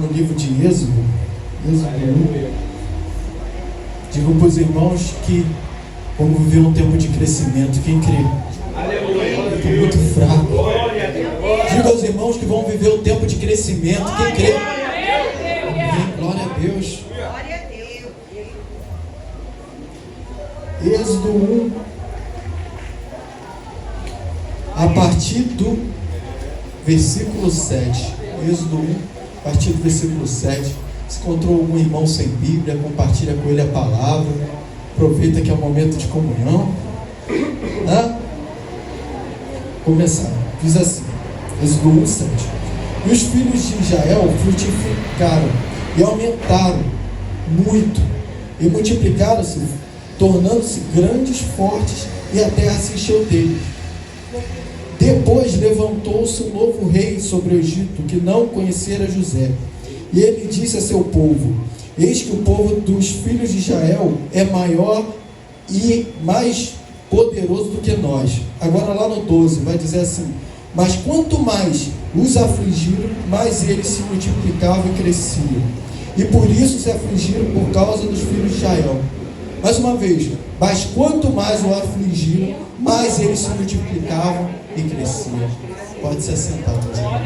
No livro de Êxodo 1, digo para os irmãos que vamos viver um tempo de crescimento. Quem crê? Eu estou muito fraco. Digo aos irmãos que vão viver um tempo de crescimento. Quem crê? Amém. Glória a Deus. Êxodo 1, a partir do versículo 7. Êxodo 1, a partir do versículo 7. Se encontrou algum irmão sem Bíblia, compartilha com ele a palavra. Aproveita que é um momento de comunhão. Começar. Diz assim, Êxodo 1, 7. E os filhos de Israel frutificaram e aumentaram muito, e multiplicaram-se, tornando-se grandes, fortes, e a terra se encheu deles. Depois levantou-se um novo rei sobre o Egito, que não conhecera José. E ele disse a seu povo: eis que o povo dos filhos de Israel é maior e mais poderoso do que nós. Agora lá no 12 vai dizer assim: mas quanto mais os afligiram, mais eles se multiplicavam e cresciam. E por isso se afligiram por causa dos filhos de Israel. Mais uma vez, mas quanto mais o afligiram, mais eles se multiplicavam e cresciam. Pode se assentar, meus irmãos.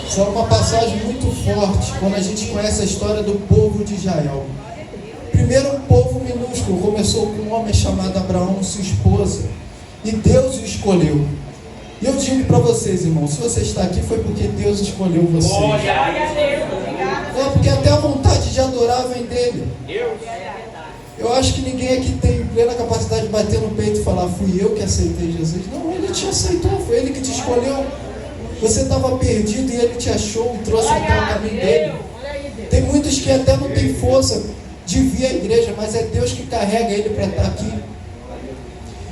Essa é uma passagem muito forte quando a gente conhece a história do povo de Israel. Primeiro, um povo minúsculo, começou com um homem chamado Abraão, sua esposa, e Deus o escolheu. E eu digo para vocês, irmãos, se você está aqui foi porque Deus escolheu você. É porque até a vontade de adorar vem dele. Eu acho que ninguém aqui tem plena capacidade de bater no peito e falar: fui eu que aceitei Jesus. Não, ele te aceitou, foi ele que te escolheu. Você estava perdido e ele te achou e trouxe até o caminho dele. Tem muitos que até não tem força de vir à igreja, mas é Deus que carrega ele para estar aqui.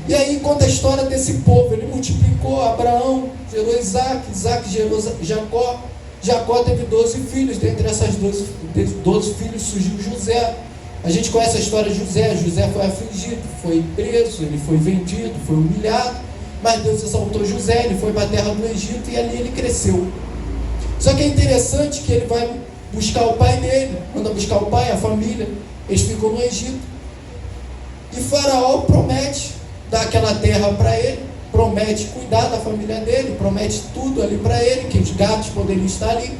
E aí conta a história desse povo. Ele multiplicou. Abraão gerou Isaac, Isaac gerou Jacó. Jacó teve 12 filhos. Dentre essas 12 filhos surgiu José. A gente conhece a história de José. José foi afligido, foi preso, ele foi vendido, foi humilhado, mas Deus exaltou José. Ele foi para a terra do Egito e ali ele cresceu. Só que é interessante que ele vai buscar o pai dele, manda buscar o pai, a família. Eles ficam no Egito e Faraó promete dar aquela terra para ele, promete cuidar da família dele, promete tudo ali para ele, que os gatos poderiam estar ali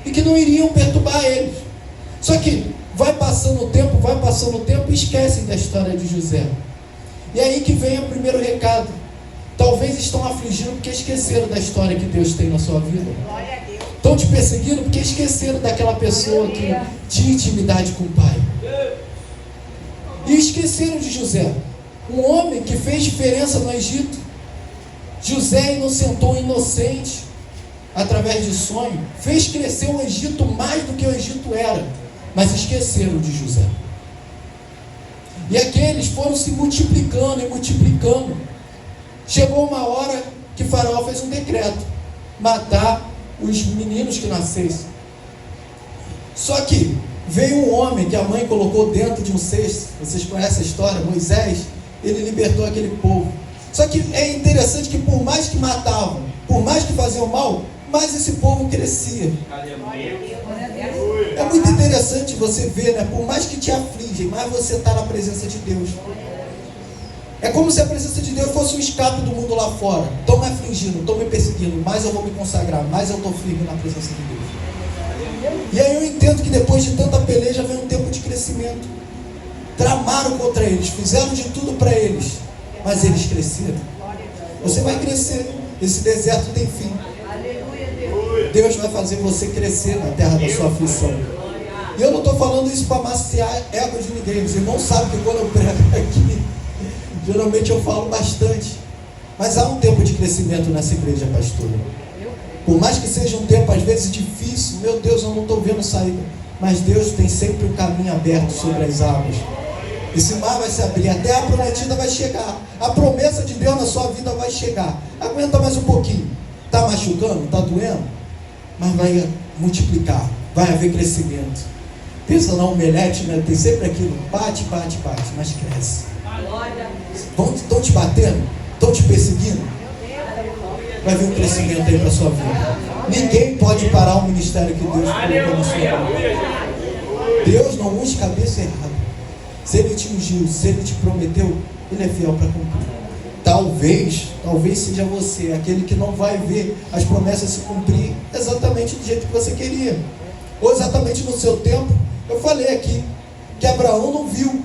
e que não iriam perturbar eles. Só que vai passando o tempo e esquecem da história de José. E aí que vem o primeiro recado. Talvez estão afligindo porque esqueceram da história que Deus tem na sua vida. Estão te perseguindo porque esqueceram daquela pessoa que tinha intimidade com o Pai. E esqueceram de José, um homem que fez diferença no Egito. José inocentou o inocente através de sonho, fez crescer o Egito mais do que o Egito era, mas esqueceram de José. E aqueles foram se multiplicando e multiplicando. Chegou uma hora que Faraó fez um decreto: matar os meninos que nascessem. Só que veio um homem que a mãe colocou dentro de um cesto. Vocês conhecem a história? Moisés. Ele libertou aquele povo. Só que é interessante que por mais que matavam, por mais que faziam mal, mais esse povo crescia. É muito interessante você ver, né? Por mais que te afligem, mais você está na presença de Deus. É como se a presença de Deus fosse um escape do mundo lá fora. Estão me afligindo, estão me perseguindo, mais eu vou me consagrar, mais eu estou firme na presença de Deus. E aí eu entendo que depois de tanta peleja vem um tempo de crescimento. Tramaram contra eles, fizeram de tudo para eles, mas eles cresceram. Você vai crescer. Esse deserto tem fim. Deus vai fazer você crescer na terra da sua aflição. E eu não estou falando isso para amaciar ego de ninguém. Os irmãos sabem que quando eu prego aqui, geralmente eu falo bastante. Mas há um tempo de crescimento nessa igreja, pastor. Por mais que seja um tempo às vezes difícil, meu Deus, eu não estou vendo saída. Mas Deus tem sempre um caminho aberto sobre as águas. Esse mar vai se abrir, até a prometida vai chegar. A promessa de Deus na sua vida vai chegar. Aguenta mais um pouquinho. Está machucando? Está doendo? Mas vai multiplicar. Vai haver crescimento. Pensa na omelete, né? Tem sempre aquilo. Bate, bate, bate, mas cresce. Estão te batendo? Estão te perseguindo? Vai haver um crescimento aí para a sua vida. Ninguém pode parar o ministério que Deus colocou na sua vida. Deus não unge cabeça errada. Se Ele te ungiu, se Ele te prometeu, Ele é fiel para cumprir. Talvez seja você, aquele que não vai ver as promessas se cumprir exatamente do jeito que você queria, ou exatamente no seu tempo. Eu falei aqui que Abraão não viu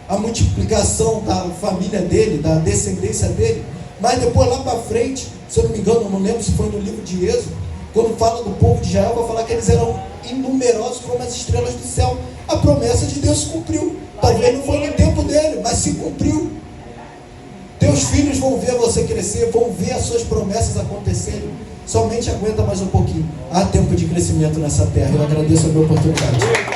a multiplicação da família dele, da descendência dele, mas depois lá para frente, se eu não me engano, eu não lembro se foi no livro de Êxodo, quando fala do povo de Israel, vai falar que eles eram inumerosos como as estrelas do céu. A promessa de Deus se cumpriu. Talvez não foi no tempo dele, mas se cumpriu. Teus filhos vão ver você crescer, vão ver as suas promessas acontecerem. Somente aguenta mais um pouquinho. Há tempo de crescimento nessa terra. Eu agradeço a minha oportunidade.